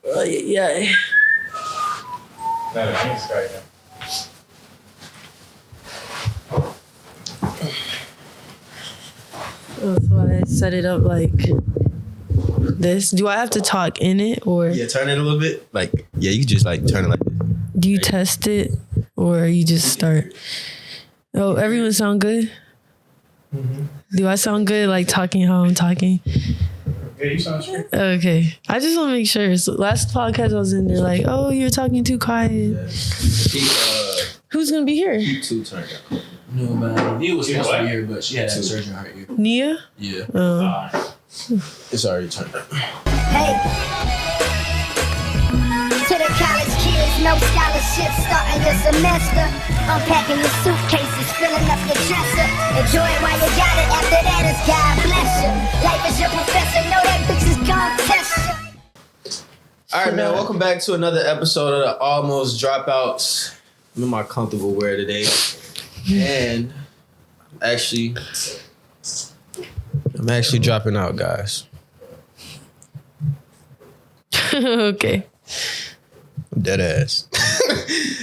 Yeah. No, thanks right now. Oh, so I set it up like this. Do I have to talk in it or? Yeah, turn it a little bit. Like, yeah, you just like turn it like this. Do you test it or you just start? Oh, everyone sound good? Mm-hmm. Do I sound good like talking how I'm talking? Yeah, you sound straight. Okay. I just want to make sure. So last podcast I was in there like, oh, you're talking too quiet. Yeah. Who's going to be here? Keep 2 turned up. No, man. Nia was supposed to be here, but she had surgery on her ear. Nia? Yeah. It's already turned up. Hey, to the college kids, no scholarship starting your semester. Unpacking your suitcases, filling up your dresser. Enjoy it while you got it. After that, it's God bless you. Life is your professor. Know that bitch is gon' test you. All right, man. Welcome back to another episode of the Almost Dropouts. I'm in my comfortable wear today, and I'm actually dropping out, guys. Okay. I'm dead ass.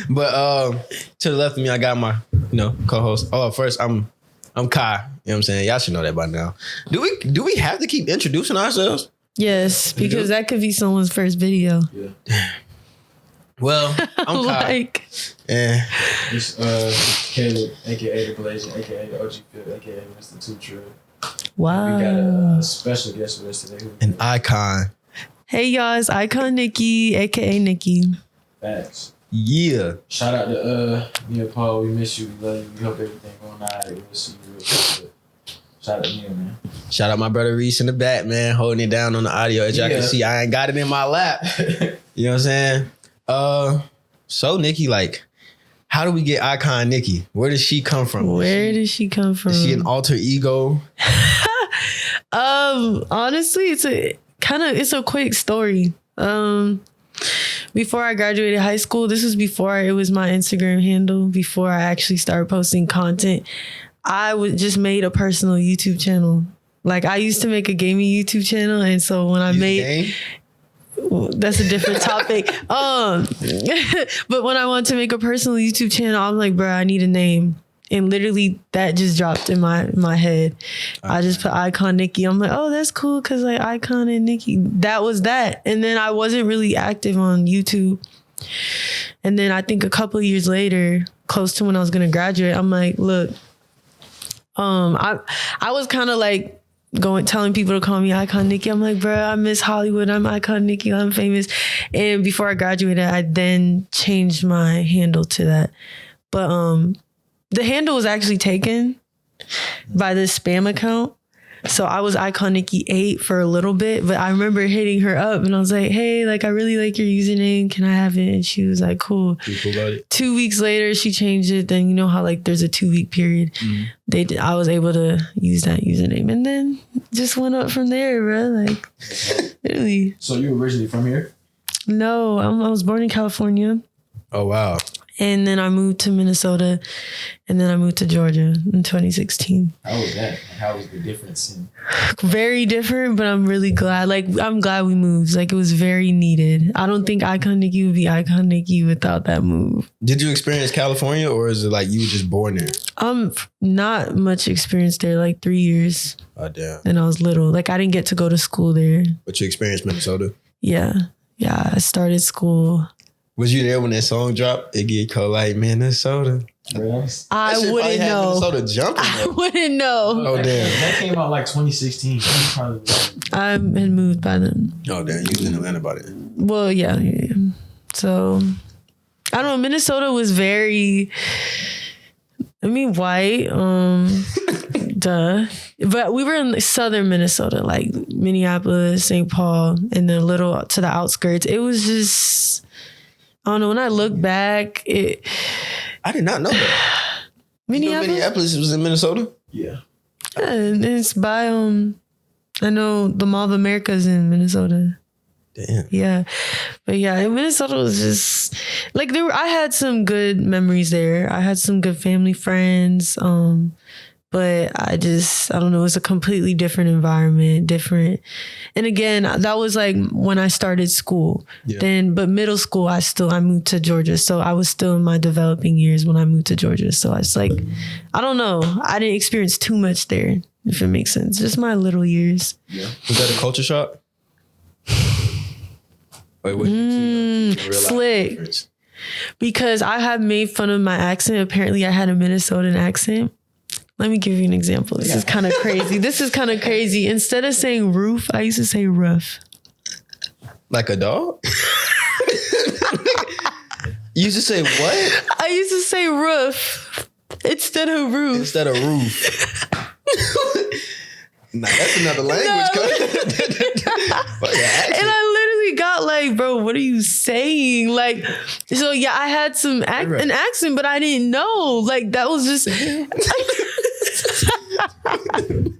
But to the left of me, I got my co-host. Oh, first I'm Kai. You know what I'm saying? Y'all should know that by now. Do we have to keep introducing ourselves? Yes, because that could be someone's first video. Yeah. Well, I'm Kai. It's Caleb, aka the Blazing, aka the OG Phil, aka Mr. Two True. Wow. We got a special guest with us today. An icon. Hey y'all, it's Iconikki, aka Nikki. Facts. Yeah. Shout out to me and Paul. We miss you. We love you. We hope everything going all right. We'll see you real quick. Shout out to Nia, man. Shout out my brother Reese in the back, man, holding it down on the audio. As y'all can see, I ain't got it in my lap. You know what I'm saying? So Nikki, like, how do we get Icon Nikki? Where does she come from? Where does she come from? Is she an alter ego? Honestly, it's a quick story. Before I graduated high school, this was before it was my Instagram handle, before I actually started posting content. I just made a personal YouTube channel. Like, I used to make a gaming YouTube channel, and so when I made... That's a different topic. But when I wanted to make a personal YouTube channel, I'm like, bro, I need a name. And literally that just dropped in my head. Okay. I just put Iconikki. I'm like, oh, that's cool because like Icon and Nikki. That was that. And then I wasn't really active on YouTube. And then I think a couple of years later, close to when I was going to graduate, I'm like, look, I was kind of like, telling people to call me Iconikki. I'm like, bro, I miss Hollywood. I'm Iconikki. I'm famous. And before I graduated, I then changed my handle to that. But the handle was actually taken by this spam account. So I was Iconikki8 for a little bit, but I remember hitting her up and I was like, hey, like, I really like your username. Can I have it? And she was like, cool. You cool about it? 2 weeks later, she changed it. Then you know how like there's a 2-week period. Mm-hmm. I was able to use that username and then just went up from there, bro. Like, really. So you were originally from here? No, I was born in California. Oh, wow. And then I moved to Minnesota, and then I moved to Georgia in 2016. How was that? How was the difference? Very different, but I'm really glad. Like, I'm glad we moved. Like, it was very needed. I don't think Iconikki would be Iconikki without that move. Did you experience California, or is it like you were just born there? Not much experience there, like 3 years. Oh, damn. And I was little. Like, I didn't get to go to school there. But you experienced Minnesota? Yeah. Yeah, I started school. Was you there when that song dropped? It get cold like Minnesota. I wouldn't know. Minnesota jumping. I wouldn't know. Oh, damn. That came out like 2016. I had moved by then. Oh, damn. You was in Atlanta by then. Well, yeah. So, I don't know. Minnesota was very, white. Duh. But we were in southern Minnesota, like Minneapolis, St. Paul, and then a little to the outskirts. It was just... I don't know. When I look back, I did not know that. Minneapolis was in Minnesota? Yeah. And it's by I know the Mall of America is in Minnesota. Damn. Yeah. But yeah, Minnesota was just like I had some good memories there. I had some good family friends. But I don't know, it's a completely different environment, different. And again, that was like when I started school. Yeah. But middle school, I moved to Georgia. So I was still in my developing years when I moved to Georgia. So I was like, I don't know. I didn't experience too much there, if it makes sense. Just my little years. Yeah. Was that a culture shock? Wait, what did you slick. Because I have made fun of my accent. Apparently I had a Minnesotan accent. Let me give you an example. This is kind of crazy. Instead of saying roof, I used to say rough. Like a dog? You used to say what? I used to say roof instead of roof. Instead of roof. Nah, that's another language. And I literally got like, bro, what are you saying? Like, so yeah, I had an accent, but I didn't know. Like, that was just...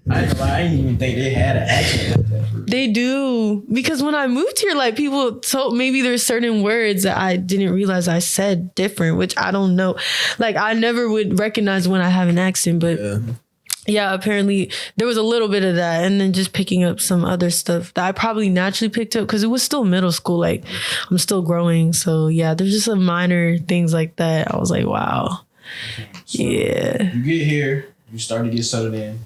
I didn't even think they had an accent like that. They do. Because when I moved here, like, people told maybe there's certain words that I didn't realize I said different, which I don't know. Like, I never would recognize when I have an accent, but yeah, apparently there was a little bit of that. And then just picking up some other stuff that I probably naturally picked up because it was still middle school. Like, I'm still growing. So yeah, there's just some minor things like that. I was like, wow. So yeah. You get here, you start to get settled in.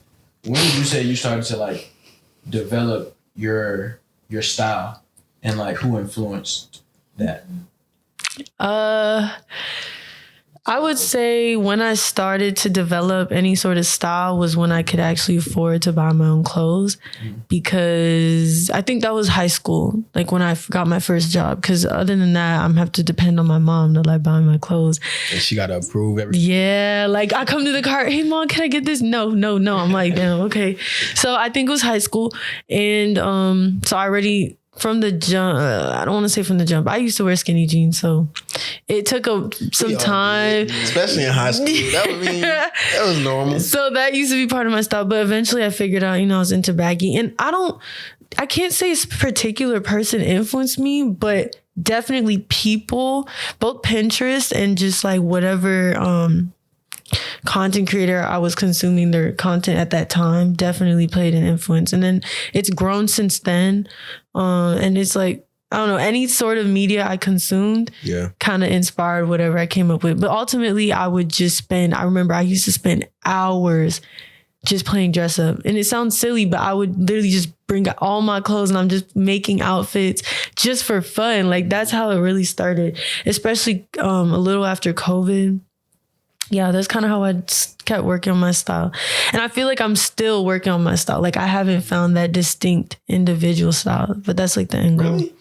When did you say you started to like develop your style, and like who influenced that? I would say when I started to develop any sort of style was when I could actually afford to buy my own clothes, because I think that was high school, like when I got my first job. Because other than that, I'm have to depend on my mom to like buy my clothes. And she got to approve everything. Yeah, like I come to the car, hey mom, can I get this? No. I'm like, damn, okay. So I think it was high school, and so I already. From the jump, I don't want to say from the jump. I used to wear skinny jeans, so it took some time. Especially in high school. That was normal. So that used to be part of my style, but eventually I figured out, I was into baggy. And I can't say a particular person influenced me, but definitely people, both Pinterest and just like whatever content creator I was consuming their content at that time definitely played an influence. And then it's grown since then. And it's like, I don't know, any sort of media I consumed kind of inspired whatever I came up with. But ultimately I remember I used to spend hours just playing dress up. And it sounds silly, but I would literally just bring out all my clothes and I'm just making outfits just for fun. Like, that's how it really started, especially a little after COVID. Yeah, that's kind of how I kept working on my style. And I feel like I'm still working on my style. Like, I haven't found that distinct individual style, but that's like the end goal. Really?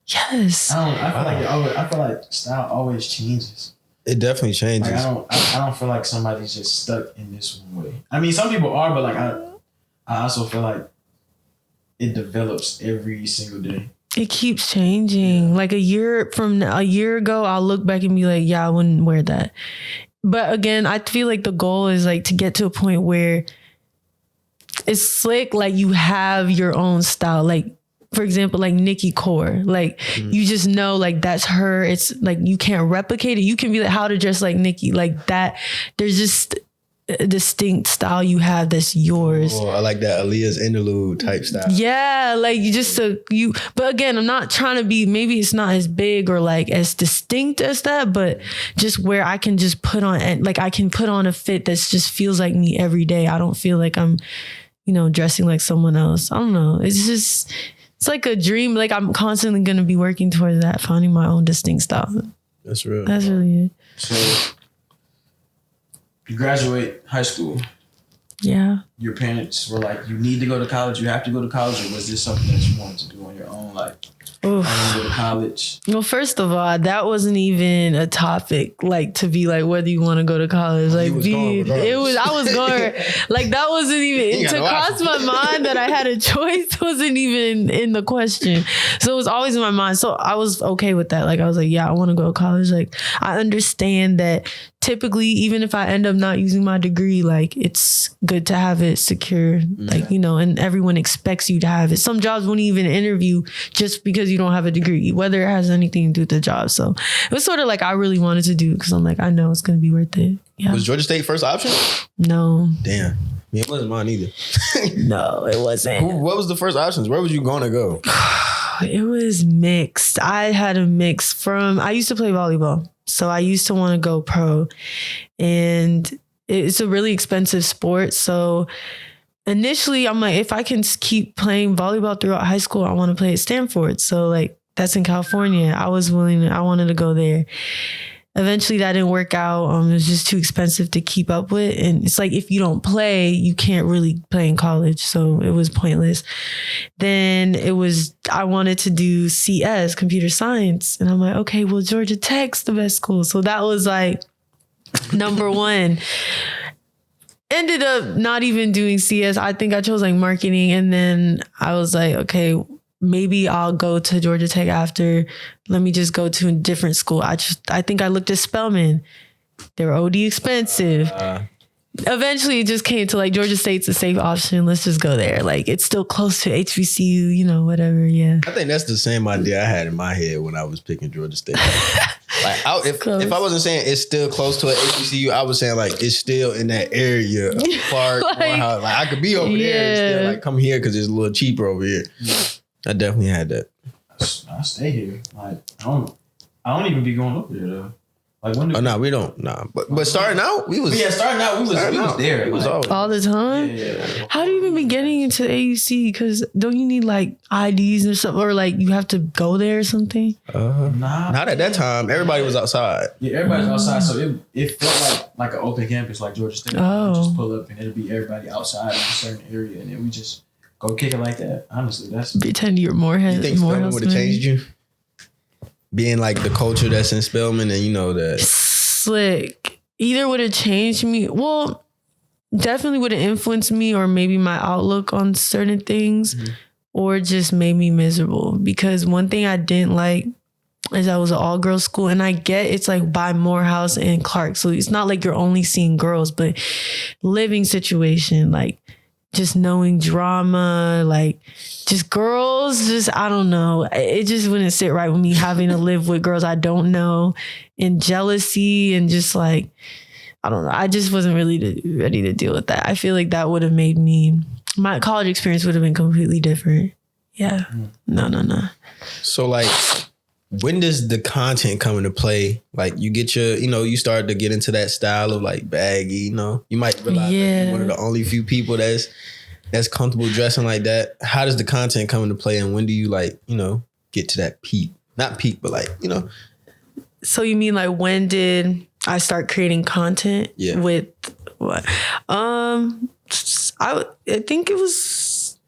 Yes. I feel like style always changes. It definitely changes. Like, I don't feel like somebody's just stuck in this one way. I mean, some people are, but like I also feel like it develops every single day. It keeps changing. Like a year ago, I'll look back and be like, yeah, I wouldn't wear that. But again, I feel like the goal is like to get to a point where it's slick, like you have your own style. Like, for example, like Nikki core, like you just know like that's her. It's like you can't replicate it. You can be like how to dress like Nikki, like that. There's just a distinct style you have that's yours. Oh, I like that Aaliyah's interlude type style. Yeah, like you just but again, I'm not trying to be, maybe it's not as big or like as distinct as that, but just where I can just put on, like I can put on a fit that just feels like me every day. I don't feel like I'm, dressing like someone else. I don't know. It's like a dream. Like I'm constantly going to be working towards that, finding my own distinct style. That's real. That's really it. So you graduate high school. Yeah. Your parents were like, you need to go to college, you have to go to college, or was this something that you wanted to do on your own? Like, I want to go to college. Well, first of all, that wasn't even a topic, like to be like whether you want to go to college. Like, I was going. Like that wasn't even to cross my mind that I had a choice wasn't even in the question. So it was always in my mind. So I was okay with that. Like I was like, yeah, I want to go to college. Like I understand that typically, even if I end up not using my degree, like it's good to have it secure, like, and everyone expects you to have it. Some jobs won't even interview just because you you don't have a degree, whether it has anything to do with the job. So it was sort of like I really wanted to do it because I'm like, I know it's going to be worth it. Yeah. Was Georgia State first option? No. Damn. Yeah, it wasn't mine either. No, it wasn't. What was the first options? Where was you going to go? It was mixed. I had a mix I used to play volleyball. So I used to want to go pro. And it's a really expensive sport. So initially I'm like, if I can keep playing volleyball throughout high school, I want to play at Stanford. So like that's in California. I wanted to go there. Eventually that didn't work out. It was just too expensive to keep up with. And it's like, if you don't play, you can't really play in college. So it was pointless. Then I wanted to do CS, computer science. And I'm like, okay, well, Georgia Tech's the best school. So that was like number one. Ended up not even doing CS. I think I chose like marketing. And then I was like, okay, maybe I'll go to Georgia Tech after. Let me just go to a different school. I think I looked at Spelman. They were OD expensive. Eventually it just came to like Georgia State's a safe option. Let's just go there. Like it's still close to HBCU, whatever. Yeah. I think that's the same idea I had in my head when I was picking Georgia State. Like if I wasn't saying it's still close to an HBCU, I was saying like it's still in that area of Clark, Morehouse. Like I could be over there and still like come here because it's a little cheaper over here. I definitely had that. I stay here. Like I don't even be going over there though. Like when? Oh no, we don't. Nah, but starting out, we was. Yeah, starting out, we was there. It was like, all the time. Yeah. How do you even be getting into AUC? Because don't you need like IDs or something, or like you have to go there or something? Not at that time. Everybody was outside. Yeah, everybody's outside, so it felt like an open campus, like Georgia State. Oh. You just pull up and it'll be everybody outside in a certain area, and then we just go kick it like that. Honestly, that's Pretend you're Morehead. You think Spelman would have changed you? Being like the culture that's in Spelman, and that slick. Either would have changed me. Well, definitely would have influenced me, or maybe my outlook on certain things, or just made me miserable. Because one thing I didn't like is I was an all-girls school, and I get it's like by Morehouse and Clark, so it's not like you're only seeing girls, but living situation, like just knowing drama, like just girls, just, I don't know. It just wouldn't sit right with me having to live with girls I don't know, and jealousy, and just like, I don't know. I just wasn't really ready to deal with that. I feel like that would have made my college experience would have been completely different. Yeah. No. So like, when does the content come into play? Like you get your, you start to get into that style of like baggy, you might realize that you're one of the only few people that's comfortable dressing like that. How does the content come into play, and when do you like, get to that peak? Not peak, but like, So you mean like when did I start creating content? Yeah. With what? I think it was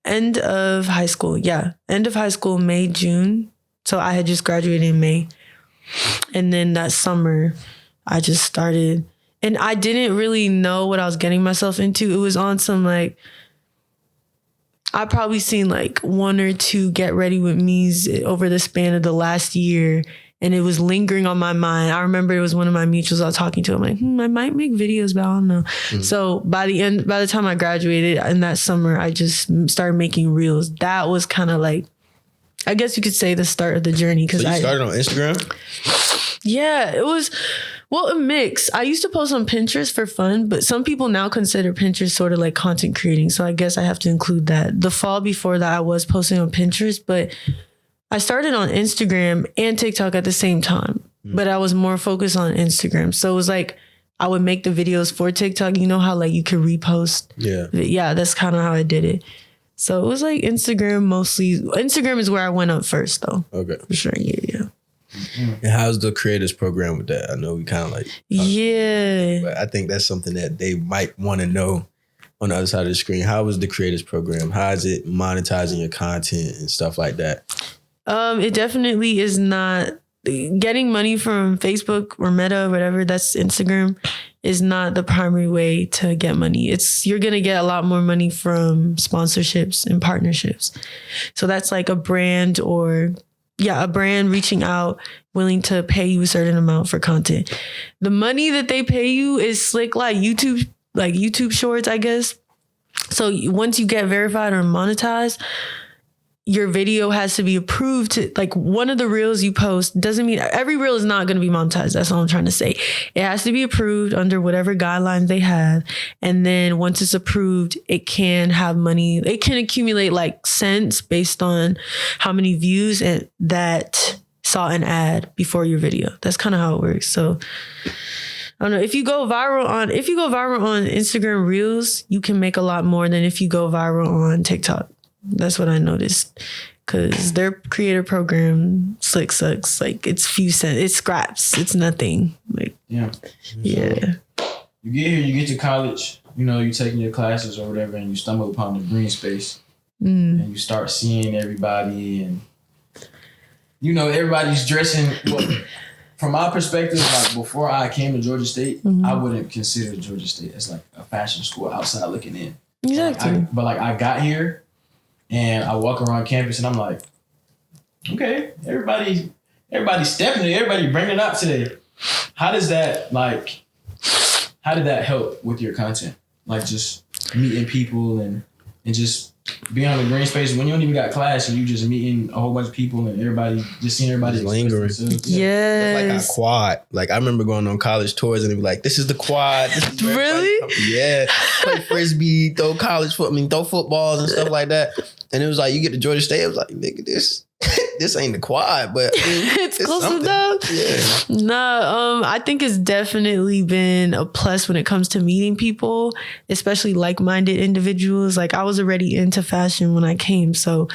end of high school. Yeah. End of high school, May, June. So I had just graduated in May. And then that summer, I just started. And I didn't really know what I was getting myself into. It was on some like, I probably seen like one or two Get Ready With Me's over the span of the last year. And it was lingering on my mind. I remember it was one of my mutuals I was talking to. I'm like, I might make videos, but I don't know. So by the time I graduated in that summer, I just started making reels. That was kind of like, I guess you could say the start of the journey. So you started on Instagram? Yeah, it was, a mix. I used to post on Pinterest for fun, but some people now consider Pinterest sort of like content creating. So I guess I have to include that. The fall before that, I was posting on Pinterest, but I started on Instagram and TikTok at the same time, but I was more focused on Instagram. So it was like, I would make the videos for TikTok. You know how like you could repost? Yeah. Yeah, that's kind of how I did it. So it was like Instagram mostly. Instagram is where I went up first though. Okay. For sure, yeah. And how's the creators program with that? I know we kind of like... but I think that's something that they might want to know on the other side of the screen. How is the creators program? How is it monetizing your content and stuff like that? It definitely is not... Getting money from Facebook or Meta or whatever, that's Instagram, is not the primary way to get money. You're going to get a lot more money from sponsorships and partnerships. So that's like a brand reaching out, willing to pay you a certain amount for content. The money that they pay you is slick like YouTube shorts, I guess. So once you get verified or monetized, your video has to be approved to, like, one of the reels you post doesn't mean every reel is not going to be monetized. That's all I'm trying to say. It has to be approved under whatever guidelines they have. And then once it's approved, it can have money. It can accumulate like cents based on how many views and that saw an ad before your video. That's kind of how it works. So I don't know. If you go viral on Instagram Reels, you can make a lot more than if you go viral on TikTok. That's what I noticed, because their creator program slick sucks. Like, it's few cents, it's scraps, it's nothing. Like, yeah. You get here, you get to college, you know, you're taking your classes or whatever, and you stumble upon the green space, and you start seeing everybody, and you know, everybody's dressing. Well, from my perspective, like, before I came to Georgia State, I wouldn't consider Georgia State as like a fashion school outside looking in. Exactly. But I got here. And I walk around campus and I'm like, okay, everybody's stepping it, everybody bringing it up today. How did that help with your content? Like, just meeting people and just being on the green space when you don't even got class and you just meeting a whole bunch of people and everybody just seeing everybody just lingering. Yes. Like a quad. Like, I remember going on college tours and they'd be like, "This is the quad." This is really? Yeah. Play frisbee, throw throw footballs and stuff like that. And it was like, you get to Georgia State, it was like, nigga, this ain't the quad, but it's close enough. Yeah. No, I think it's definitely been a plus when it comes to meeting people, especially like-minded individuals. Like, I was already into fashion when I came, so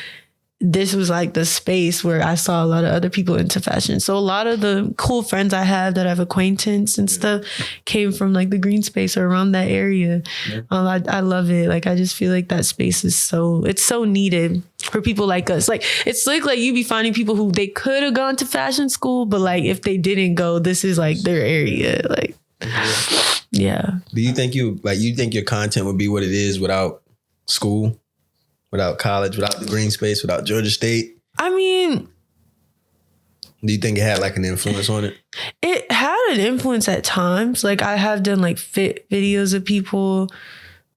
this was like the space where I saw a lot of other people into fashion. So a lot of the cool friends I have that have acquaintance and stuff came from like the green space or around that area. Yeah. I love it. Like, I just feel like that space is so needed for people like us. Like, it's like you be finding people who they could have gone to fashion school, but like if they didn't go, this is like their area. Like, yeah. Do you think you think your content would be what it is without school? Without college, without the green space, without Georgia State? I mean, do you think it had like an influence on it? It had an influence at times. Like, I have done like fit videos of people.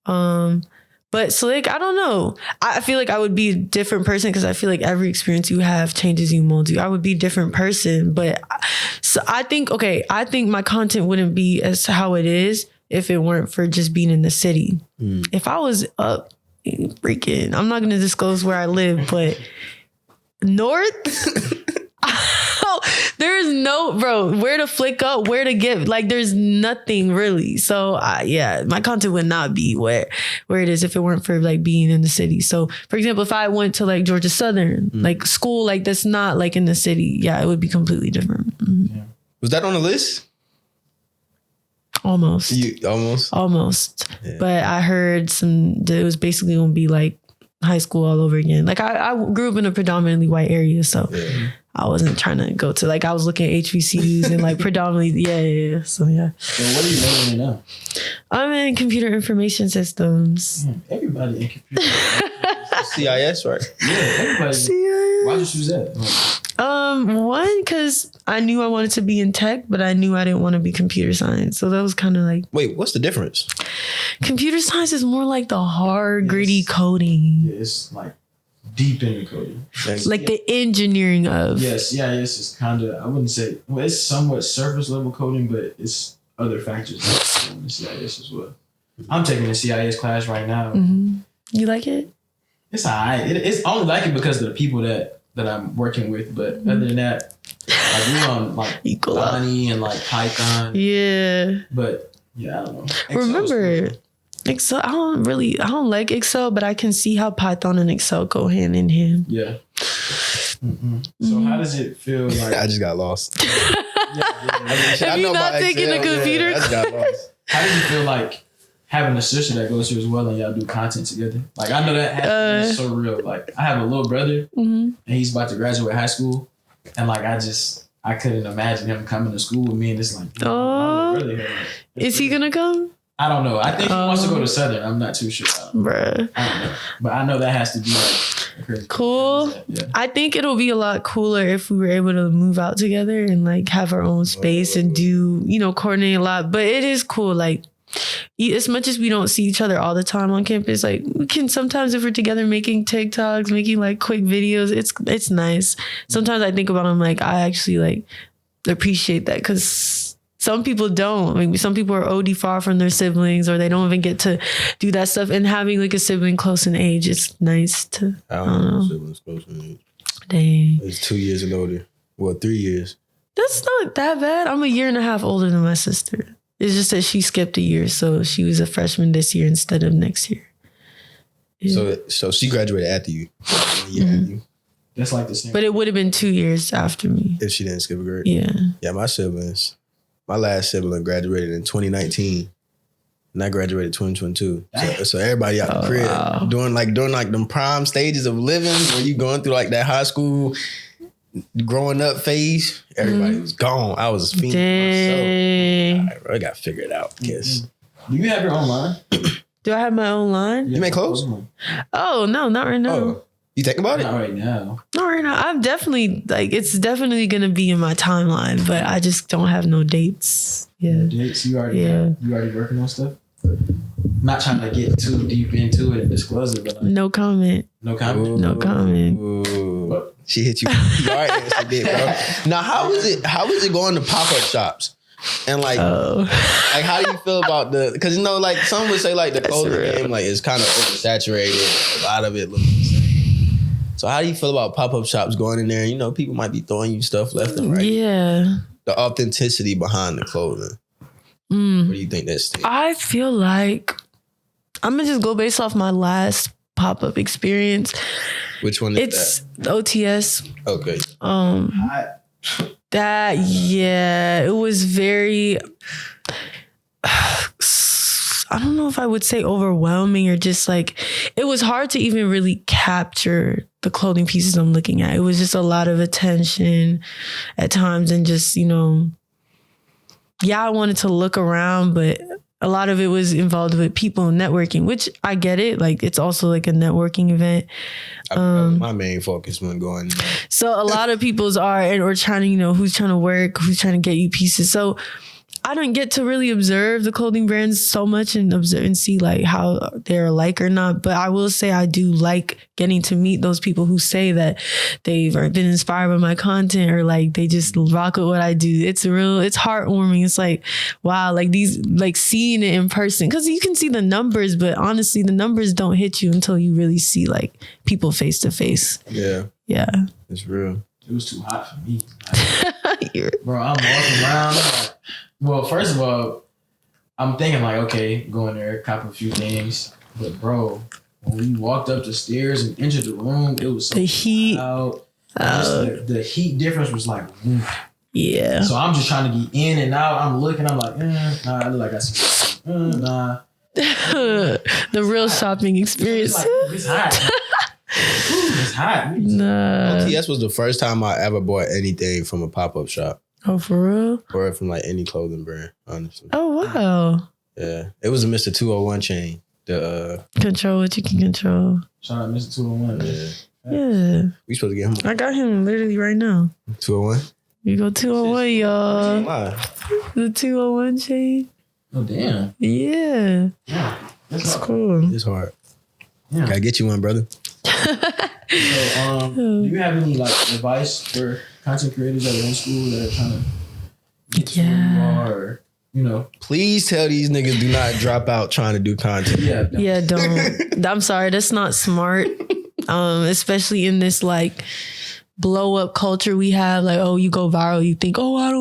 But so, like, I don't know. I feel like I would be a different person because I feel like every experience you have changes you, molds you. I would be a different person. But so I think my content wouldn't be as how it is if it weren't for just being in the city. If I was up, freaking, I'm not going to disclose where I live, but north, there's no, bro, where to flick up, where to get, like, there's nothing really. So my content would not be where it is if it weren't for like being in the city. So for example, if I went to like Georgia Southern, like school, like that's not like in the city, it would be completely different. Yeah. Was that on the list? Almost. Almost. Yeah. But I heard it was basically going to be like high school all over again. Like, I grew up in a predominantly white area, so I wasn't trying to go to, like, I was looking at HBCUs and like predominantly, So yeah. So what are you majoring in now? I'm in computer information systems. Everybody in computer CIS, right? Yeah, everybody. CIS. Why'd you choose that? One, because I knew I wanted to be in tech, but I knew I didn't want to be computer science. So that was kind of like... Wait, what's the difference? Computer science is more like the hard, gritty coding. Yeah, it's like deep into coding. Like the engineering of... Yes, CIS is kind of, I wouldn't say... Well, it's somewhat surface level coding, but it's other factors in the CIS as well. I'm taking a CIS class right now. Mm-hmm. You like it? It's all right. It's I only like it because of the people that I'm working with, but other than that, like, we on like Bonnie and like Python. Yeah. But yeah, I don't know. Remember, Excel, I don't like Excel, but I can see how Python and Excel go hand in hand. Yeah. So how does it feel like? I just got lost. Have you not taken the computer? I just got lost. How does it feel like having a sister that goes here as well and y'all do content together? Like, I know that has to be so real. Like, I have a little brother and he's about to graduate high school, and like, I couldn't imagine him coming to school with me, and it's like, is he gonna come? I don't know. I think he wants to go to Southern. I'm not too sure. Bruh. I don't know. But I know that has to be like crazy. Cool. Yeah. I think it'll be a lot cooler if we were able to move out together and like have our own space and do, coordinate a lot. But it is cool. Like, as much as we don't see each other all the time on campus, like we can sometimes, if we're together making TikToks, making like quick videos, it's nice. Sometimes I think about them, like I actually like appreciate that, because some people don't. Like some people are OD far from their siblings, or they don't even get to do that stuff. And having like a sibling close in age, it's nice to. I don't know siblings close in age. Dang. It's 2 years and older. Well, 3 years. That's not that bad. I'm a year and a half older than my sister. It's just that she skipped a year, so she was a freshman this year instead of next year. Yeah. So she graduated after you. Yeah, you. That's like the same. But it would have been 2 years after me. If she didn't skip a grade. Yeah. Yeah, my siblings. My last sibling graduated in 2019. And I graduated 2022. So everybody out the crib. Wow. During like them prime stages of living, when you going through like that high school growing up phase, everybody was gone. I was feeding myself. All right, bro, I got to figure it out. Yes. Do you have your own line? Do I have my own line? You make clothes? Oh, no, not right now. Oh, you think about it? Not right now. Not right now. I'm definitely, like, it's definitely going to be in my timeline, but I just don't have no dates. Yeah. Dates? You already working on stuff? Not trying to get too deep into it and disclose it, but like, No comment. no comment. Ooh. No comment. Ooh. She hit you. You already answered it, bro. Now, how is it going to pop-up shops? And like, like, how do you feel about because you know, like some would say like the clothing game like is kind of oversaturated. A lot of it looks the same. So how do you feel about pop-up shops going in there? You know, people might be throwing you stuff left and right. Yeah. The authenticity behind the clothing. What do you think that's? I feel like I'm going to just go based off my last pop-up experience. Which one is It's the OTS. Okay. It was very, I don't know if I would say overwhelming or just like, it was hard to even really capture the clothing pieces I'm looking at. It was just a lot of attention at times and just, you know, I wanted to look around, but a lot of it was involved with people and networking, which I get it. Like it's also like a networking event. My main focus when going. So a lot of people's are or trying to, you know, who's trying to work, who's trying to get you pieces. So I don't get to really observe the clothing brands so much and observe and see like how they're alike or not. But I will say I do like getting to meet those people who say that they've been inspired by my content or like they just rock with what I do. It's heartwarming. It's like, wow, like these, like seeing it in person. Cause you can see the numbers, but honestly, the numbers don't hit you until you really see like people face to face. Yeah. Yeah. It's real. It was too hot for me. Like, bro, I'm walking around. Like, well, first of all, I'm thinking like, okay, go in there, cop a few things. But bro, when we walked up the stairs and entered the room, it was so the heat. out. The heat difference was like, yeah. So I'm just trying to get in and out. I'm looking, I'm like, nah, I look like I see, nah. The real shopping experience. It's hot. It's hot. Nah. OTS was the first time I ever bought anything from a pop-up shop. Oh, for real? Or from like any clothing brand, honestly. Oh, wow. Yeah. It was a Mr. 201 chain. The Control what you can control. Shout out Mr. 201. Yeah. Yeah. We supposed to get him. I got him literally right now. 201? You go 201, y'all. Why? The 201 chain. Oh, damn. Yeah. That's cool. It's hard. Yeah. Gotta get you one, brother. So, do you have any like advice for content creators that are in school that are trying to get to where you are, or, you know? Please tell these niggas do not drop out trying to do content. Yeah, don't. I'm sorry, that's not smart. Especially in this like blow up culture we have, like, oh, you go viral, you think, oh, I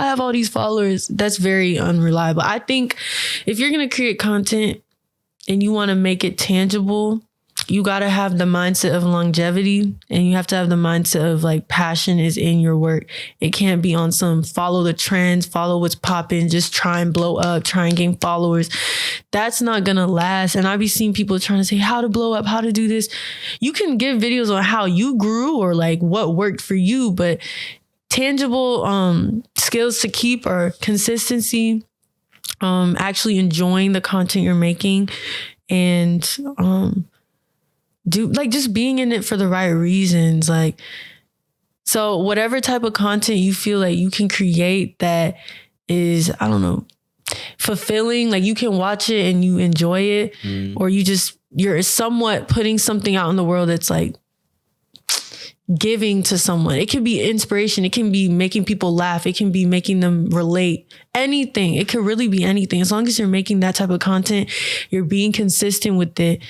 have all these followers. That's very unreliable. I think if you're gonna create content and you want to make it tangible, you got to have the mindset of longevity, and you have to have the mindset of like passion is in your work. It can't be on some follow the trends, follow what's popping, just try and blow up, try and gain followers. That's not going to last. And I be seeing people trying to say how to blow up, how to do this. You can give videos on how you grew or like what worked for you, but tangible skills to keep are consistency, actually enjoying the content you're making, and just being in it for the right reasons. Like, so whatever type of content you feel like you can create that is, I don't know, fulfilling. Like you can watch it and you enjoy it, or you're somewhat putting something out in the world that's like giving to someone. It can be inspiration. It can be making people laugh. It can be making them relate. Anything. It could really be anything. As long as you're making that type of content, you're being consistent with it,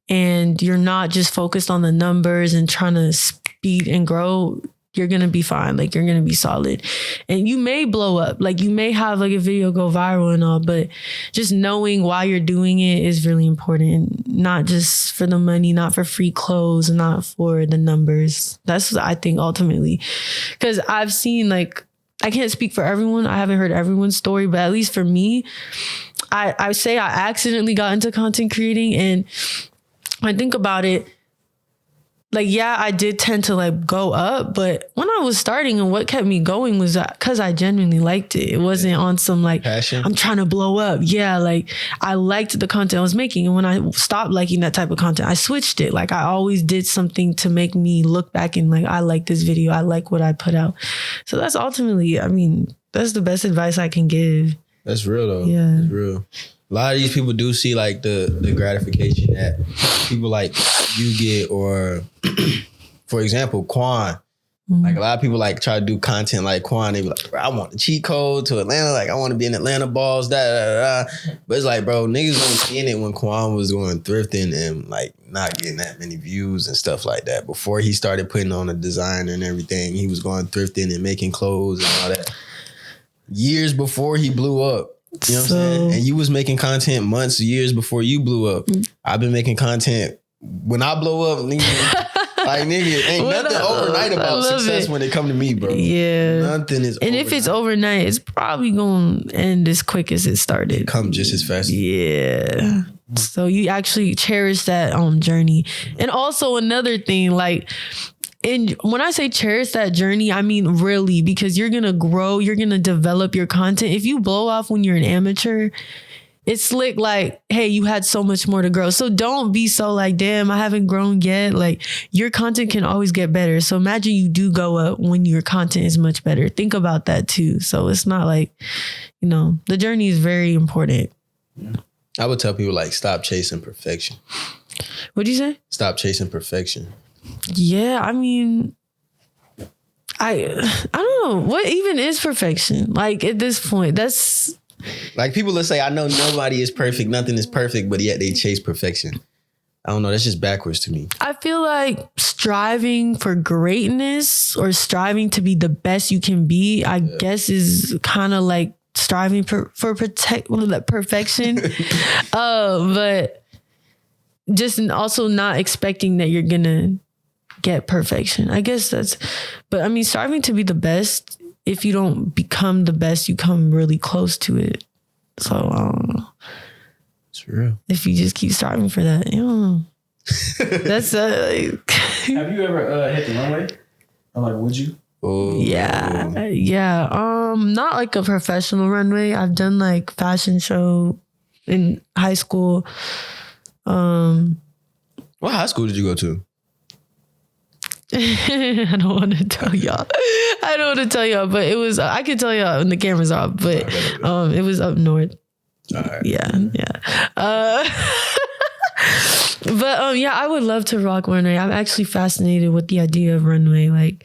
and you're not just focused on the numbers and trying to speed and grow, you're going to be fine. Like, you're going to be solid. And you may blow up. Like, you may have like a video go viral and all, but just knowing why you're doing it is really important. Not just for the money, not for free clothes, not for the numbers. That's what I think ultimately. Because I've seen, like, I can't speak for everyone. I haven't heard everyone's story, but at least for me, I say I accidentally got into content creating, and I think about it, like, yeah, I did tend to like go up, but when I was starting, and what kept me going was because I genuinely liked it. It wasn't on some like passion. I'm trying to blow up. Yeah, like I liked the content I was making. And when I stopped liking that type of content, I switched it. Like I always did something to make me look back and like, I like this video. I like what I put out. So that's ultimately, I mean, that's the best advice I can give. That's real though. Yeah. That's real. A lot of these people do see like the gratification that people like you get, or for example, Quan. Like a lot of people like try to do content like Quan. They be like, bro, I want the cheat code to Atlanta. Like I want to be in Atlanta balls. But it's like, bro, niggas weren't seeing it when Quan was going thrifting and like not getting that many views and stuff like that. Before he started putting on a design and everything, he was going thrifting and making clothes and all that. Years before he blew up. You know what I'm saying? And you was making content months, years before you blew up. I've been making content when I blow up, nigga. Like, nigga, ain't nothing overnight about success when it come to me, bro. Yeah. Nothing is And overnight. if it's overnight, it's probably going to end as quick as it started. Come just as fast. Yeah. So you actually cherish that journey. And also another thing, like, and when I say cherish that journey, I mean really, because you're going to grow, you're going to develop your content. If you blow off when you're an amateur, it's slick like, hey, you had so much more to grow. So don't be so like, damn, I haven't grown yet. Like, your content can always get better. So imagine you do go up when your content is much better. Think about that too. So it's not like, you know, the journey is very important. I would tell people like, stop chasing perfection. What'd you say? Stop chasing perfection. Yeah, I mean, I don't know. What even is perfection? Like at this point, that's... Like people that say, I know nobody is perfect, nothing is perfect, but yet they chase perfection. I don't know. That's just backwards to me. I feel like striving for greatness or striving to be the best you can be, I guess is kind of like striving for perfection. But just also not expecting that you're going to get perfection. I guess that's, but I mean, striving to be the best, if you don't become the best, you come really close to it. So I don't know. It's real. If you just keep striving for that, you know. That's like. Have you ever hit the runway? Or like, would you? Oh. Yeah. Not like a professional runway. I've done like fashion show in high school. What high school did you go to? I don't want to tell y'all. But it was, I can tell y'all when the camera's off, but it was up north. All right. Yeah. But yeah, I would love to rock runway. I'm actually fascinated with the idea of runway. Like,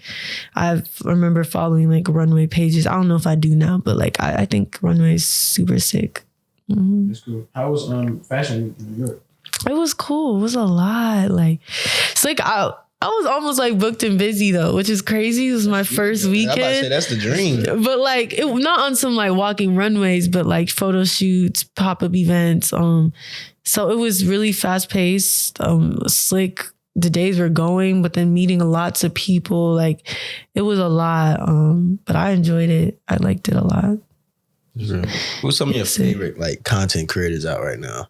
I remember following like runway pages. I don't know if I do now, but like I think runway is super sick. Mm-hmm. That's cool. How was fashion week in New York? It was cool. It was a lot. Like, it's like I was almost like booked and busy though, which is crazy. It was my first weekend. I'm about to say that's the dream. But like, it not on some like walking runways, but like photo shoots, pop-up events. So it was really fast paced, slick. The days were going, but then meeting lots of people. Like, it was a lot. But I enjoyed it. I liked it a lot. Who's some of your favorite like content creators out right now?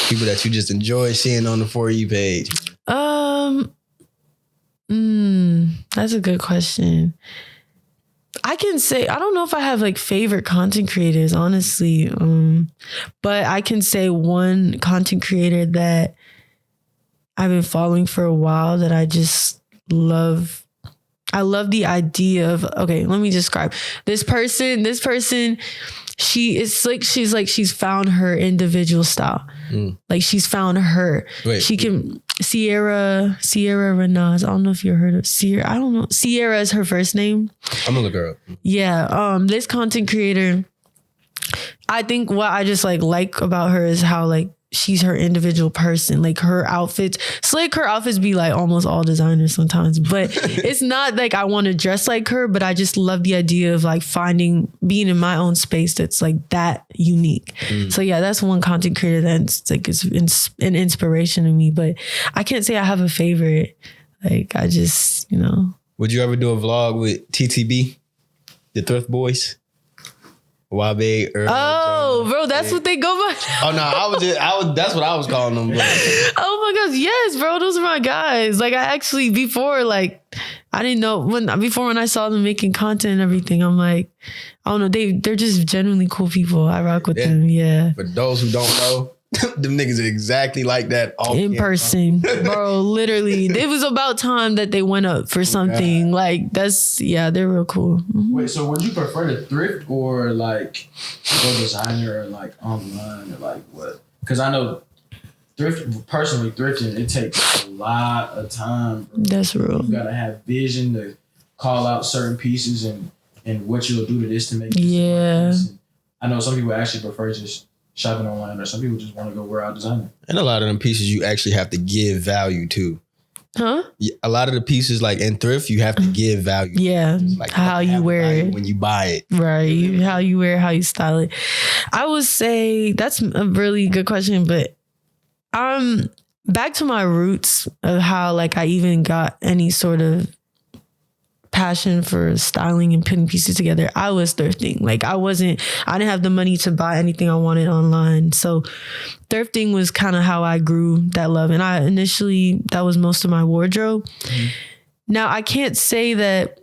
People that you just enjoy seeing on the For You page. That's a good question. I can say, I don't know if I have like favorite content creators, honestly. But I can say one content creator that I've been following for a while that I just love. I love the idea of, okay, let me describe this person. she's found her individual style. Like she's found her. Wait. She can Sierra Renaz. I don't know if you heard of Sierra. I don't know. Sierra is her first name. I'm gonna look her up. Yeah. This content creator, I think what I just like about her is how like she's her individual person. Like her outfits, her outfits be like almost all designers sometimes, but it's not like I want to dress like her, but I just love the idea of like being in my own space that's like that unique. So yeah, that's one content creator that's like is an inspiration to me, but I can't say I have a favorite. Like I just, Would you ever do a vlog with TTB, the Thrift Boys? Wabe, oh, bro, that's what they go by. Oh no, that's what I was calling them. Bro. Oh my gosh, yes, bro, those are my guys. Like I actually before I didn't know when I saw them making content and everything. I'm like, I don't know, they're just genuinely cool people. I rock with them. Yeah. For those who don't know, them niggas are exactly like that in person, bro. Literally, it was about time that they went up for something. Like they're real cool. Wait, so would you prefer to thrift or like go designer or like online or like what? Because I know thrifting, it takes a lot of time. That's real. You gotta have vision to call out certain pieces and what you'll do to this to make this. Yeah. I know some people actually prefer just shopping online, or some people just want to go wear out designer. And a lot of them pieces you actually have to give value to. Huh? A lot of the pieces like in thrift, you have to give value. Yeah. Like how you wear it when you buy it. Right. How you wear, how you style it. I would say that's a really good question, but back to my roots of how like I even got any sort of passion for styling and putting pieces together. I was thrifting. Like I didn't have the money to buy anything I wanted online. So thrifting was kind of how I grew that love. And that was most of my wardrobe. Now I can't say that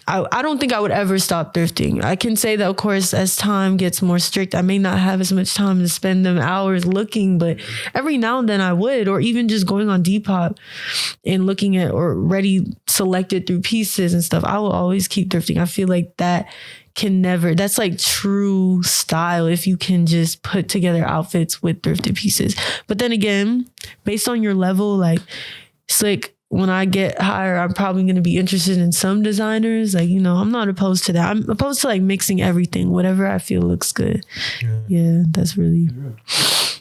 I don't think I would ever stop thrifting. I can say that, of course, as time gets more strict, I may not have as much time to spend them hours looking, but every now and then I would, or even just going on Depop and looking at already selected through pieces and stuff. I will always keep thrifting. I feel like that's like true style if you can just put together outfits with thrifted pieces. But then again, based on your level, like it's like, when I get higher, I'm probably going to be interested in some designers. Like, I'm not opposed to that. I'm opposed to like mixing everything, whatever I feel looks good. Yeah, that's really.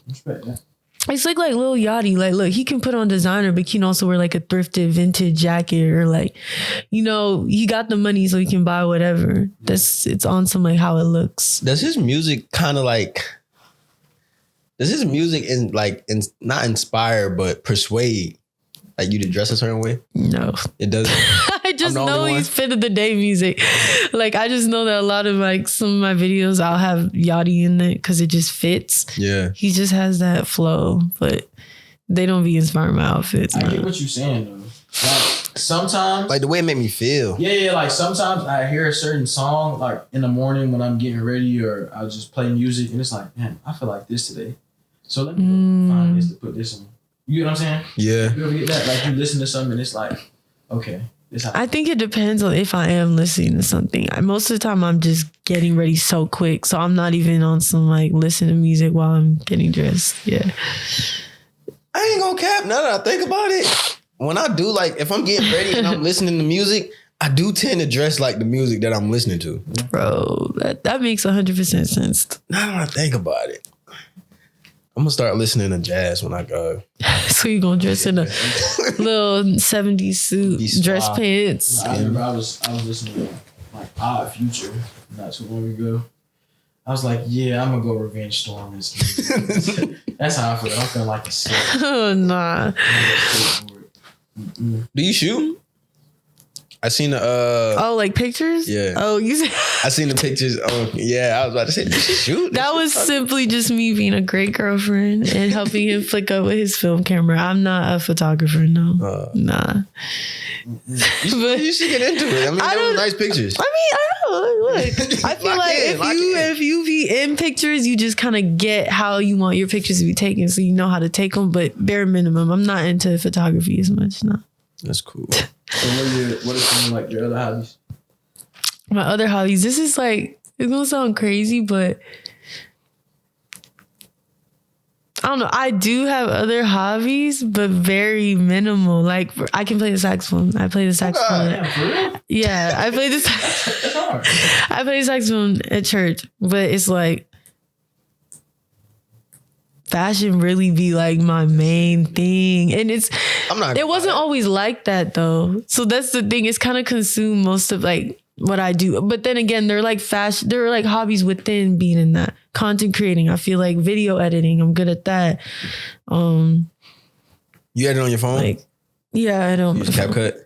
Respect that. It's like Lil Yachty. Like, look, he can put on designer, but he can also wear like a thrifted vintage jacket or like, he got the money so he can buy whatever. It's on some like how it looks. Does his music kind of like? Does his music not inspire but persuade? Like you to dress a certain way? No. It doesn't? I just know he's fit of the day music. Like I just know that a lot of like some of my videos I'll have Yachty in it because it just fits. Yeah. He just has that flow, but they don't be inspiring my outfits. I get what you're saying though. Like sometimes like the way it made me feel. Yeah, like sometimes I hear a certain song like in the morning when I'm getting ready, or I'll just play music and it's like, man, I feel like this today. So let me find this to put this on. You know what I'm saying? Yeah. You ever get that? Like you listen to something and it's like, okay. I think it depends on if I am listening to something. Most of the time I'm just getting ready so quick. So I'm not even on some like listen to music while I'm getting dressed. Yeah. I ain't gonna cap. Now that I think about it, when I do like, if I'm getting ready and I'm listening to music, I do tend to dress like the music that I'm listening to. Bro, that makes 100% sense. Now that I think about it. I'm gonna start listening to jazz when I go. So you gonna dress in a little 70s suit, dress pants. I remember I was listening to like Odd Future not too long ago. I was like, yeah, I'm gonna go Revenge Storm this. That's how I feel. I'm feeling like a skate. Oh nah. Do you shoot? I seen the like pictures? Yeah. Oh, I seen the pictures. Oh, yeah. I was about to say, shoot. That was simply just me being a great girlfriend and helping him flick up with his film camera. I'm not a photographer, no. Nah. You should get into it. I mean, they were nice pictures. I don't know. Look, I feel like if you be in pictures, you just kind of get how you want your pictures to be taken, so you know how to take them. But bare minimum, I'm not into photography as much. No. That's cool. So what are some like your other hobbies? My other hobbies. This is like It's gonna sound crazy, but I don't know. I do have other hobbies, but very minimal. Like I can play the saxophone. I play the saxophone. Damn, for real? Yeah, I play the That's hard. I play the saxophone at church, but it's like fashion really be like my main thing, and it wasn't always like that though. So that's the thing. It's kind of consumed most of like what I do. But then again, they're like fashion. They're like hobbies within being in that. Content creating. I feel like video editing. I'm good at that. You edit on your phone? Like, yeah, I don't. You use CapCut?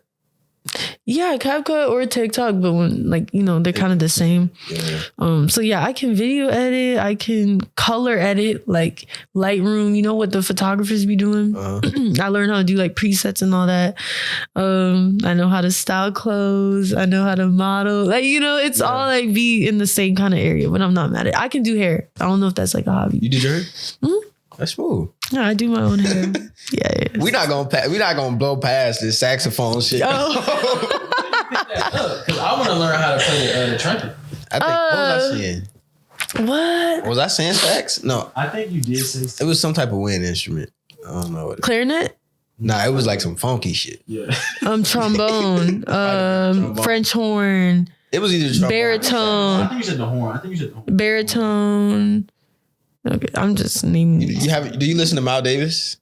Yeah, CapCut or TikTok, but when like, you know, they're kind of the same. Yeah. So yeah, I can video edit, I can color edit, like Lightroom, you know what the photographers be doing? I learned how to do like presets and all that. I know how to style clothes, I know how to model. Like, you know, it's all like be in the same kind of area, but I'm not mad at it. I can do hair. I don't know if that's like a hobby. You did your hair? That's smooth. Yeah, I do my own hair. Yeah. We're not gonna blow past this saxophone shit. Because I want to learn how to play the trumpet. I think what was I saying? What? Was I saying sax? No, I think you did say it was some type of wind instrument. I don't know what it is. Clarinet? Nah, it was like some funky shit. yeah. Trombone, French horn, It was either trombone. I baritone, think you said the horn. baritone. Okay, I'm just naming. Do you listen to Miles Davis?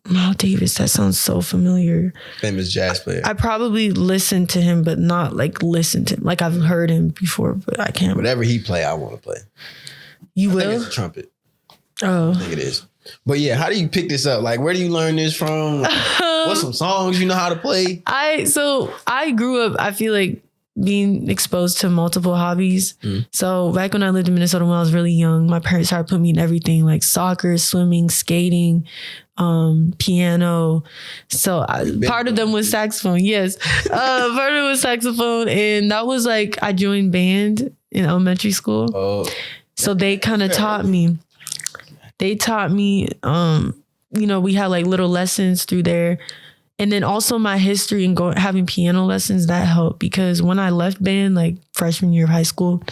Miles Davis, that sounds so familiar. Famous jazz player. I probably listened to him, but not like listened to him. Like I've heard him before, but I can't. Whatever he play, I want to play. You I think will? it's a trumpet. I Oh. think it is. But yeah, how do you pick this up? Like, where do you learn this from? Like, what's some songs you know how to play? I grew up, I feel like being exposed to multiple hobbies. So back when I lived in Minnesota when I was really young, my parents started putting me in everything like soccer, swimming, skating, piano. So part of them was saxophone. Yes. Part of it was saxophone. And that was like, I joined band in elementary school. Oh, So they kind of taught me. They taught me, you know, we had like little lessons through there. And then also my history and having piano lessons, that helped because when I left band, like freshman year of high school,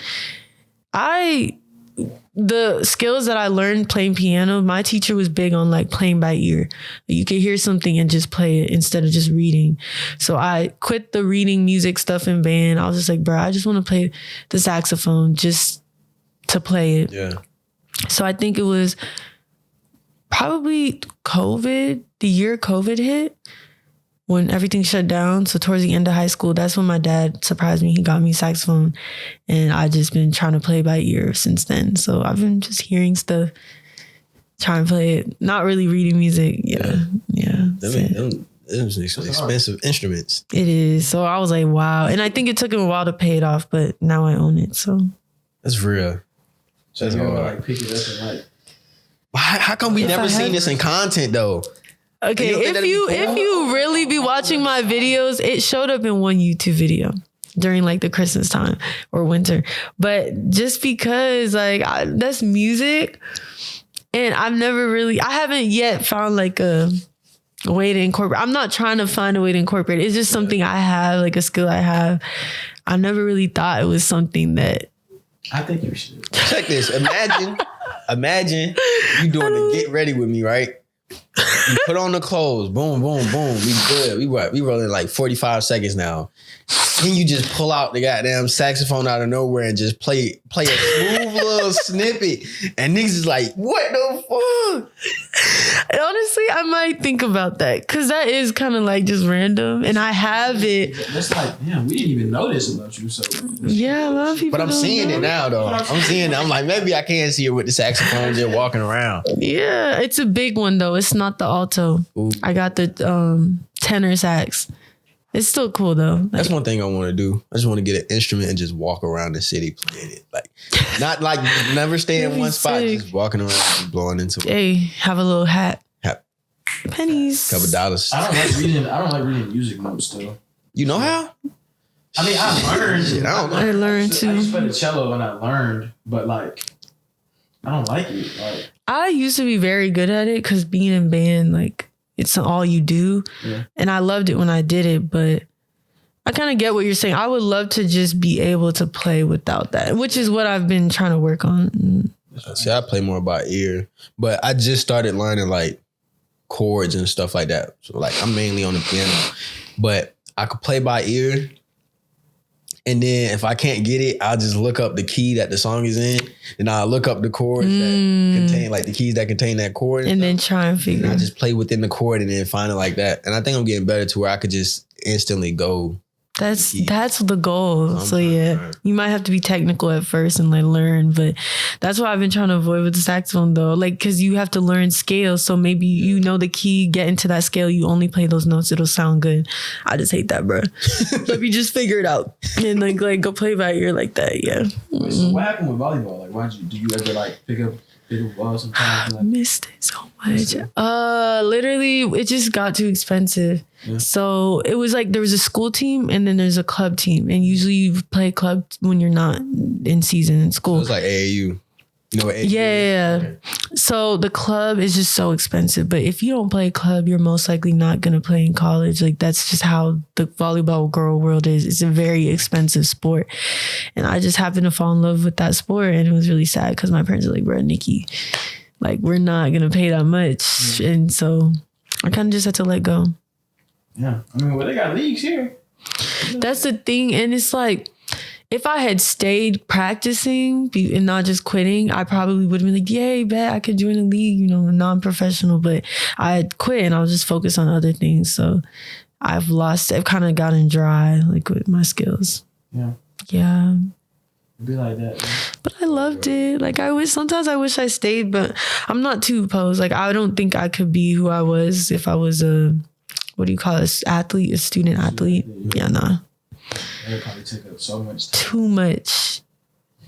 the skills that I learned playing piano, my teacher was big on like playing by ear. You could hear something and just play it instead of just reading. So I quit the reading music stuff in band. I was just like, bro, I just want to play the saxophone just to play it. yeah. So I think it was probably COVID, the year COVID hit, when everything shut down. So towards the end of high school, that's when my dad surprised me. He got me saxophone and I just been trying to play by ear since then. So I've been just hearing stuff, trying to play it, not really reading music. Yeah. Those expensive instruments. It is. So I was like, wow. And I think it took him a while to pay it off, but now I own it. So That's real. So That's you're gonna hard. like pick it up and like. How come we never seen this in content though? okay, You don't think that'd be if you really be watching my videos, it showed up in one YouTube video during like the Christmas time or winter. But just because like that's music, and I haven't yet found like a way to incorporate. I'm not trying to find a way to incorporate it. It's just something I have, like a skill I have. I never really thought it was something that. I think you should. Check this. Imagine you doing the get ready with me, right? You put on the clothes, boom, boom, boom. We good. We rolling like 45 seconds now. Then you just pull out the goddamn saxophone out of nowhere and just play a smooth little snippet. And niggas is like, what the fuck? Honestly, I might think about that because that is kind of like just random, and I have it. That's like, yeah, we didn't even know this about you. So Yeah, a lot of people. But I'm don't seeing know. it now though. I'm seeing it. I'm like, maybe I can see it with the saxophone just walking around. Yeah, it's a big one though. It's not the alto. Ooh. I got the tenor sax. It's still cool though. That's one thing I want to do. I just want to get an instrument and just walk around the city playing it. Like, not like never stay in That'd be one spot, sick. just walking around and blowing into it. Hey, have a little hat. Hat. Pennies. Couple dollars. I don't like reading music notes though. You know how? I mean, I learned. Shit, I don't know. I learned I used to. to play the cello and I learned, but like, I don't like it. Like, I used to be very good at it because being in band, like it's all you do, Yeah. and I loved it when I did it. But I kind of get what you're saying. I would love to just be able to play without that, which is what I've been trying to work on. See, I play more by ear, but I just started learning like chords and stuff like that. So like I'm mainly on the piano, but I could play by ear. And then if I can't get it, I'll just look up the key that the song is in. And I'll look up the chords that contain, like the keys that contain that chord. And then try and figure it out. I just play within the chord and then find it like that. And I think I'm getting better to where I could just instantly go. That's the goal. So yeah, you might have to be technical at first and like learn, but that's what I've been trying to avoid with the saxophone though. Like, cause you have to learn scales. So maybe you know the key, get into that scale, you only play those notes, it'll sound good. I just hate that, bro. Let me just figure it out and like go play by ear like that. Yeah. Wait, so what happened with volleyball? Like, do you ever like pick up ball sometimes? I missed it so much. Literally, it just got too expensive. Yeah. So it was like there was a school team and then there's a club team, and usually you play club when you're not in season in school. So it's like AAU. You know what AAU is? Yeah. Okay. So the club is just so expensive, but if you don't play club, you're most likely not gonna play in college. Like that's just how the volleyball girl world is. It's a very expensive sport, and I just happened to fall in love with that sport, and it was really sad because my parents are like, "Bro, Nikki, like we're not gonna pay that much," and so I kind of just had to let go. Yeah, I mean, well, they got leagues here. That's the thing, and it's like, if I had stayed practicing and not just quitting, I probably would have been like, yay, bet I could join a league, you know, non-professional. But I had quit and I was just focused on other things. So I've kind of gotten dry, like with my skills. Yeah. Yeah. It'd be like that. Man. But I loved it. Like sometimes I wish I stayed, but I'm not too opposed. Like I don't think I could be who I was if I was a student athlete. Yeah, nah. That probably took up so much time. Too much.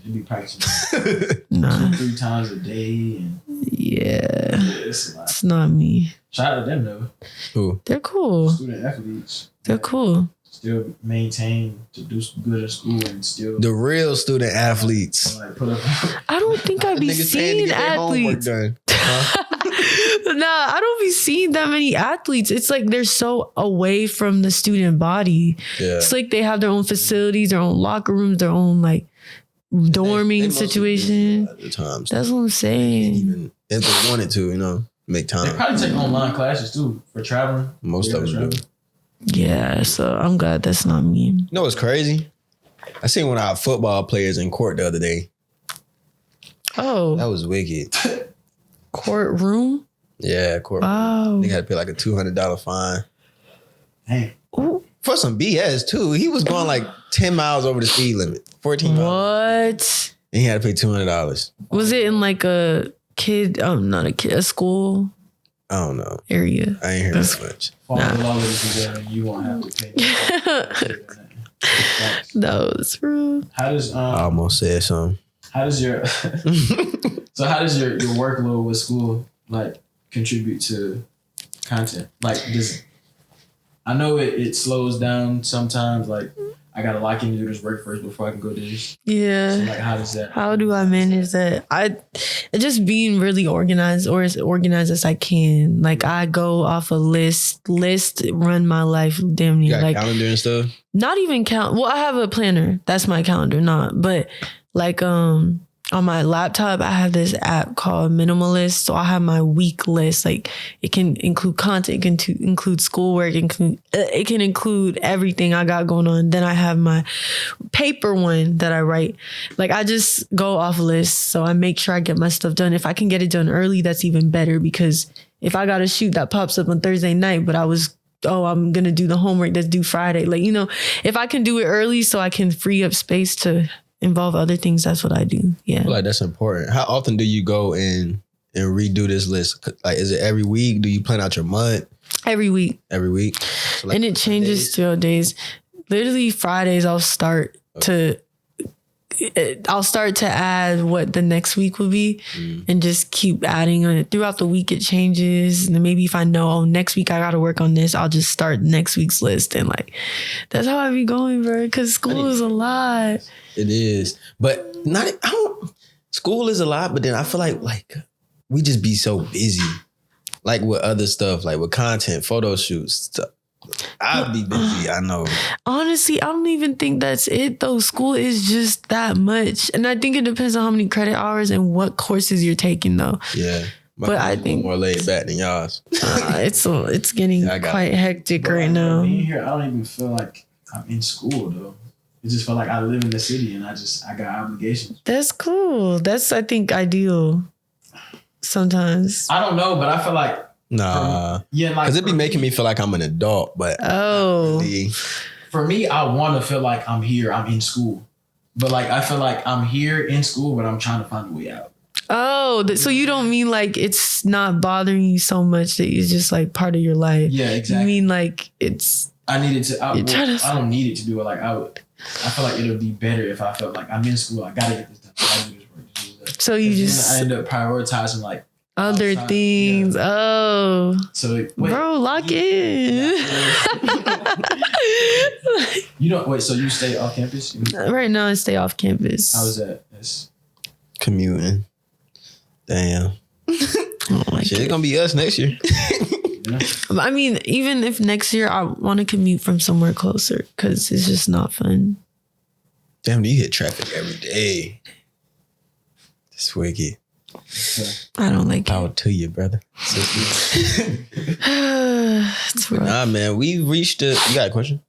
You'd be practicing nah. 2-3 times a day. And yeah. It's a lot. It's not me. Shout out to them though. Who? They're cool. Student athletes. They're cool. Still maintain to do good in school and still the real student athletes. Like put up. I don't think I'd be seeing athletes. Nah, I don't be seeing that many athletes. It's like they're so away from the student body. Yeah. It's like they have their own facilities, their own locker rooms, their own like dorming situation. At the times. That's what I'm saying. Even if they wanted to, you know, make time. They probably take online classes too for traveling. Most of them do. Yeah, so I'm glad that's not me. You know what's crazy? I seen one of our football players in court the other day. Oh. That was wicked. Courtroom? Yeah, courtroom. Wow. They had to pay like a $200 fine. Hey. For some BS too. He was going like 10 miles over the speed limit. 14 miles. What? And he had to pay $200. Was it in like a school? I don't know. Area. I ain't heard that much. Follow the law together and you won't have to pay. No, that's rude. How does I almost said something. How does your how does your workload with school like contribute to content? Like I know it slows down sometimes. Like I gotta lock in and do this work first before I can go do this. Yeah. So like how does that? How do I manage that? Just being really organized, or as organized as I can. Like I go off a list, run my life damn near. You got like calendar and stuff? Not even Well, I have a planner. That's my calendar, but like on my laptop, I have this app called Minimalist. So I have my week list. Like it can include content, it can include schoolwork, it can include everything I got going on. Then I have my paper one that I write. Like I just go off lists. So I make sure I get my stuff done. If I can get it done early, that's even better, because if I got a shoot that pops up on Thursday night, but I'm going to do the homework that's due Friday. Like, you know, if I can do it early so I can free up space to involve other things, that's what I do. Yeah. I feel like that's important. How often do you go and redo this list? Like, is it every week? Do you plan out your month? Every week. Every week? So like and it changes throughout days. Literally Fridays I'll start to add what the next week will be and just keep adding on it. Throughout the week it changes. And then maybe if I know, next week I got to work on this, I'll just start next week's list. And like, that's how I be going, bro. Because school is a lot. It is. But school is a lot, but then I feel like we just be so busy. Like with other stuff, like with content, photo shoots, I'll be busy. I know. Honestly, I don't even think that's it though. School is just that much. And I think it depends on how many credit hours and what courses you're taking though. Yeah. But I think more laid back than y'all's. it's getting quite hectic right now. Being here, I don't even feel like I'm in school though. It just feel like I live in the city and I got obligations. That's cool. That's, I think, ideal sometimes. I don't know, but I feel like nah. Because it be making me feel like I'm an adult, but really. For me, I want to feel like I'm here, I'm in school. But like I feel like I'm here in school, but I'm trying to find a way out. Oh, so you don't mean like it's not bothering you so much that it's just like part of your life. Yeah, exactly. You mean like it's... I needed to... I don't need it to do it. Like I feel like it would be better if I felt like I'm in school. I gotta get this done. I gotta do this work. So you just... I end up prioritizing like other outside. things. Yeah. Oh. So wait, bro, lock in. You don't wait. So you stay off campus? Right now, I stay off campus. How is that? It's commuting. Damn. Shit, it's gonna be us next year. Yeah. I mean, even if next year I want to commute from somewhere closer because it's just not fun. Damn, you hit traffic every day. It's wicked. I don't like Power to you, brother. It's rough. Nah, man, we reached the... You got a question?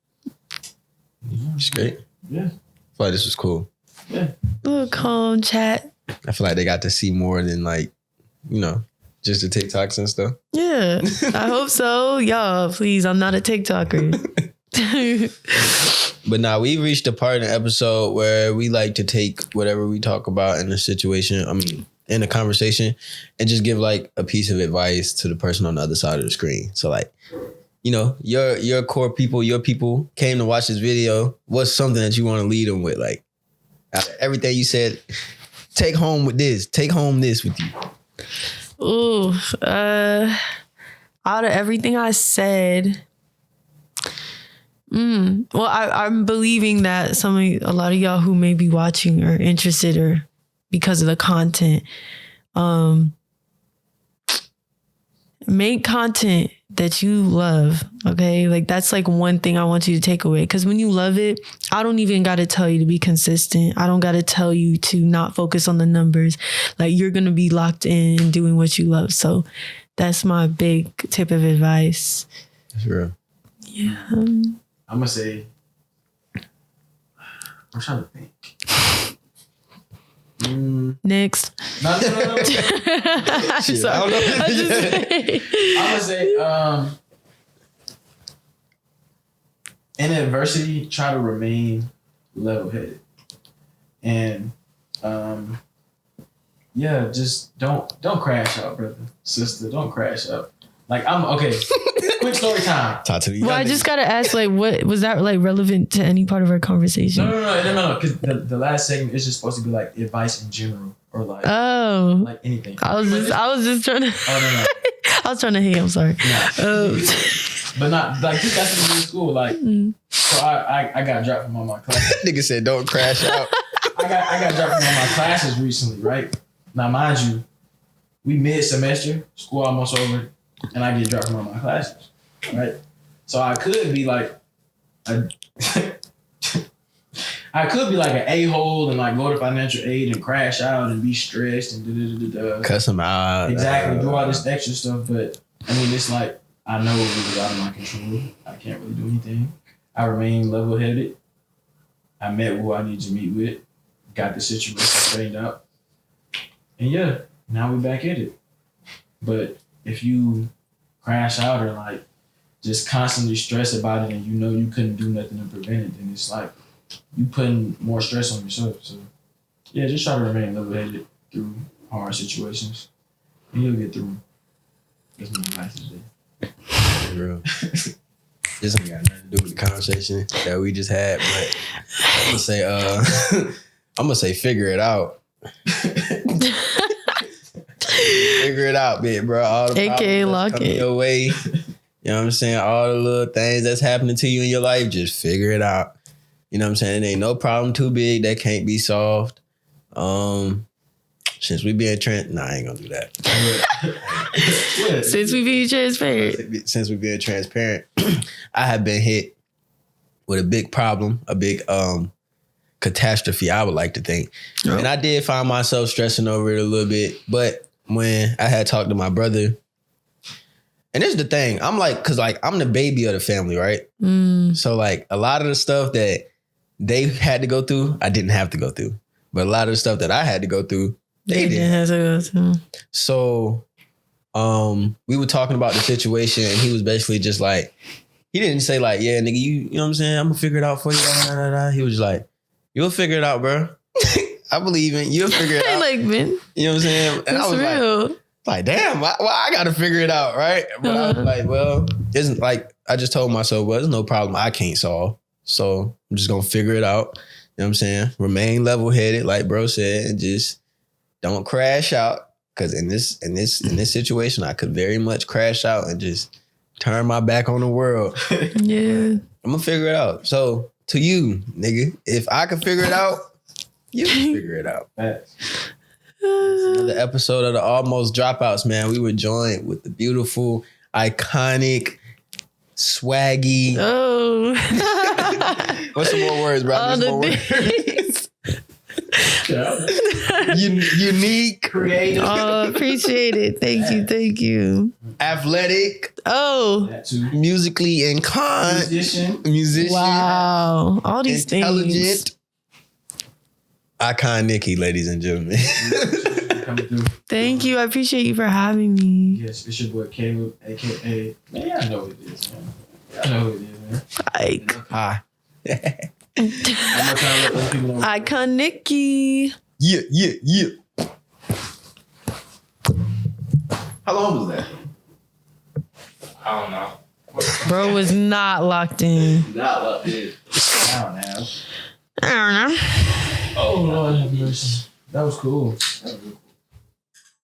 It's great. Yeah. I feel like this was cool. Yeah. Little calm chat. I feel like they got to see more than like, you know, just the TikToks and stuff. Yeah, I hope so. Y'all, please, I'm not a TikToker. But now we reached the part in the episode where we like to take whatever we talk about in a situation, in a conversation, and just give like a piece of advice to the person on the other side of the screen. So like, you know, your core people, your people came to watch this video. What's something that you want to lead them with? Like, out of everything you said, take home this with you. Ooh, out of everything I said, well, I'm believing that a lot of y'all who may be watching are interested or because of the content. Make content that you love, okay? Like that's like one thing I want you to take away. Because when you love it, I don't even got to tell you to be consistent. I don't got to tell you to not focus on the numbers. Like you're going to be locked in and doing what you love. So that's my big tip of advice. That's real. Yeah. I'm going to say, I'm trying to think. Next. No. Shit, I don't know. I'm gonna say, in adversity, try to remain level-headed, and just don't crash out, brother, sister. Don't crash out. Like I'm okay. Quick story time. Talk to me. Well, I just gotta ask, like, what was that like relevant to any part of our conversation? No. Because the last segment is just supposed to be like advice in general or like like anything. I was just trying to. Oh no. I was trying to hate. I'm sorry. No. But not like this got to be in school. Like so, I got dropped from all my classes. Nigga said, "Don't crash out." I got dropped from all my classes recently, right? Now, mind you, we mid-semester, school almost over, and I get dropped from all my classes, right? So I could be like an a-hole and like go to financial aid and crash out and be stressed and da-da-da-da-da. Cuss him out. Exactly, do all this extra stuff, but I mean, it's like, I know it was out of my control. I can't really do anything. I remain level-headed. I met who I need to meet with, got the situation straightened out. And yeah, now we're back at it. But if you crash out or like just constantly stress about it and you know you couldn't do nothing to prevent it, then it's like you putting more stress on yourself. So yeah, just try to remain level-headed through hard situations and you'll get through them. That's my advice today. Real. This ain't got nothing to do with the conversation that we just had, but I'm gonna say figure it out. Figure it out, big bro. All the AKA problems that's lock coming it. your way. You know what I'm saying? All the little things that's happening to you in your life, just figure it out. You know what I'm saying? It ain't no problem too big that can't be solved. And since we being I ain't gonna do that. Since we being transparent. Since we being transparent, I have been hit with a big problem, a big catastrophe, I would like to think. Oh. And I did find myself stressing over it a little bit. But when I had talked to my brother, and this is the thing, I'm like, cause like I'm the baby of the family, right? So like a lot of the stuff that they had to go through, I didn't have to go through. But a lot of the stuff that I had to go through, they didn't have to go through. So we were talking about the situation, and he was basically just like, he didn't say like, yeah, nigga, you know what I'm saying? I'm gonna figure it out for you. He was just like, you'll figure it out, bro. I believe in you'll figure it out. Like, man. You know what I'm saying? And I was real. Like, damn, why I gotta figure it out, right? But I was like, well, isn't like I just told myself, well, there's no problem I can't solve. So I'm just gonna figure it out. You know what I'm saying? Remain level-headed, like bro said, and just don't crash out. Cause in this situation, I could very much crash out and just turn my back on the world. Yeah. I'm gonna figure it out. So to you, nigga, if I can figure it out, you can figure it out. Another episode of the Almost Dropouts, man. We were joined with the beautiful, iconic, swaggy. Oh. What's some more words, bro? All the words. Unique, creative. Oh, appreciate it. Thank you. Athletic. Oh, musically inclined. Musician. Wow, all these intelligent. things. Iconikki, ladies and gentlemen. Thank you. I appreciate you for having me. Yes, it's your boy Caleb, aka man. I know who it is, man. I know who it is, man. Like, hi. Iconikki. Yeah. How long was that? I don't know. Bro was not locked in. Not locked in. I don't know. I don't know. Oh Lord have mercy. That was cool.